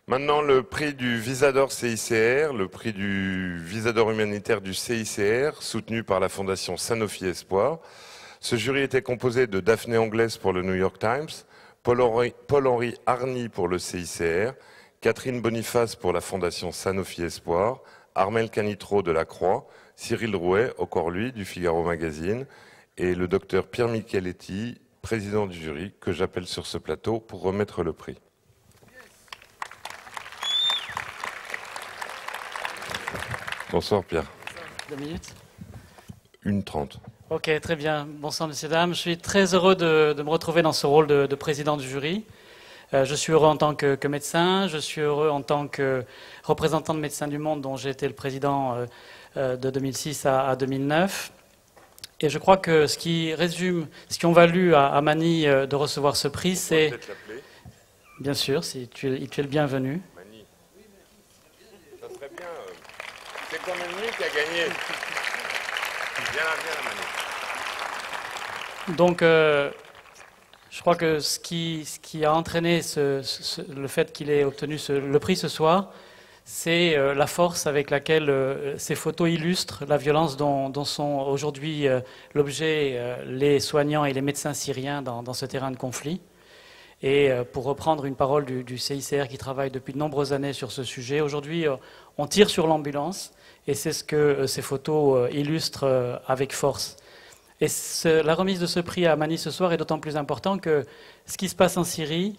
Maintenant, le prix du Visador CICR, le prix du Visador humanitaire du CICR, soutenu par la fondation Sanofi Espoir. Ce jury était composé de Daphné Anglaise pour le New York Times, Paul-Henri Arny pour le CICR, Catherine Boniface pour la fondation Sanofi Espoir, Armel Canitro de la Croix, Cyril Rouet, encore lui, du Figaro Magazine, et le docteur Pierre Micheletti, président du jury, que j'appelle sur ce plateau pour remettre le prix. Bonsoir Pierre. 2 minutes. 1:30. Ok, très bien. Bonsoir messieurs, dames. Je suis très heureux de me retrouver dans ce rôle de président du jury. Je suis heureux en tant que médecin, je suis heureux en tant que représentant de Médecins du Monde dont j'ai été le président de 2006 à 2009. Et je crois que ce qui ont valu à Mani de recevoir ce prix, c'est... Bien sûr, si tu es le bienvenu. Mani. Ça serait bien. C'est quand même lui qui a gagné. Viens là, Mani. Donc, je crois que ce qui a entraîné le fait qu'il ait obtenu le prix ce soir, c'est la force avec laquelle ces photos illustrent la violence dont sont aujourd'hui l'objet les soignants et les médecins syriens dans ce terrain de conflit. Et pour reprendre une parole du CICR qui travaille depuis de nombreuses années sur ce sujet, aujourd'hui on tire sur l'ambulance et c'est ce que ces photos illustrent avec force. Et la remise de ce prix à Mani ce soir est d'autant plus important que ce qui se passe en Syrie,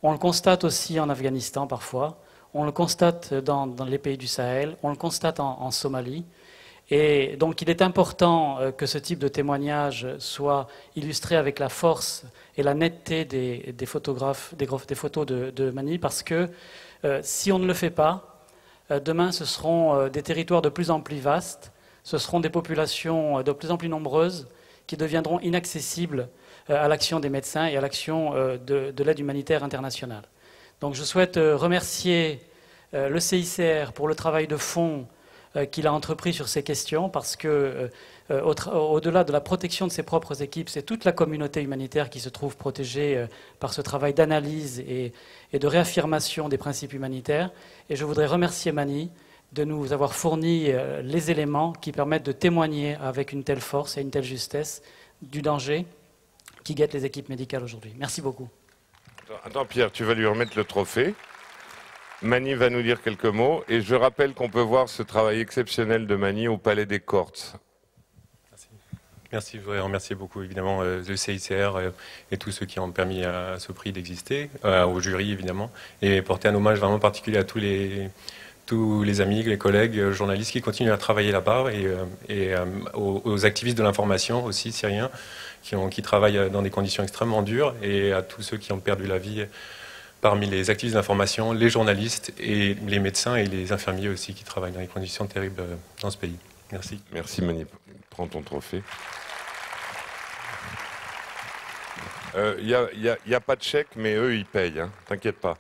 on le constate aussi en Afghanistan parfois, on le constate dans les pays du Sahel, on le constate en Somalie. Et donc il est important que ce type de témoignage soit illustré avec la force et la netteté des photographes, des photos de Mani, parce que si on ne le fait pas, demain ce seront des territoires de plus en plus vastes, ce seront des populations de plus en plus nombreuses qui deviendront inaccessibles à l'action des médecins et à l'action de l'aide humanitaire internationale. Donc je souhaite remercier le CICR pour le travail de fond qu'il a entrepris sur ces questions, parce que au-delà de la protection de ses propres équipes, c'est toute la communauté humanitaire qui se trouve protégée par ce travail d'analyse et de réaffirmation des principes humanitaires. Et je voudrais remercier Mani de nous avoir fourni les éléments qui permettent de témoigner avec une telle force et une telle justesse du danger qui guette les équipes médicales aujourd'hui. Merci beaucoup. Attends Pierre, tu vas lui remettre le trophée. Mani va nous dire quelques mots et je rappelle qu'on peut voir ce travail exceptionnel de Mani au Palais des Cortes. Merci, je voudrais remercier beaucoup évidemment le CICR et tous ceux qui ont permis à ce prix d'exister, au jury évidemment, et porter un hommage vraiment particulier à tous les amis, les collègues, journalistes qui continuent à travailler là-bas et aux activistes de l'information aussi syriens qui travaillent dans des conditions extrêmement dures, et à tous ceux qui ont perdu la vie parmi les activistes d'information, les journalistes et les médecins et les infirmiers aussi qui travaillent dans des conditions terribles dans ce pays. Merci. Merci Mani, prends ton trophée. Il n'y a pas de chèque, mais eux ils payent, hein. T'inquiète pas.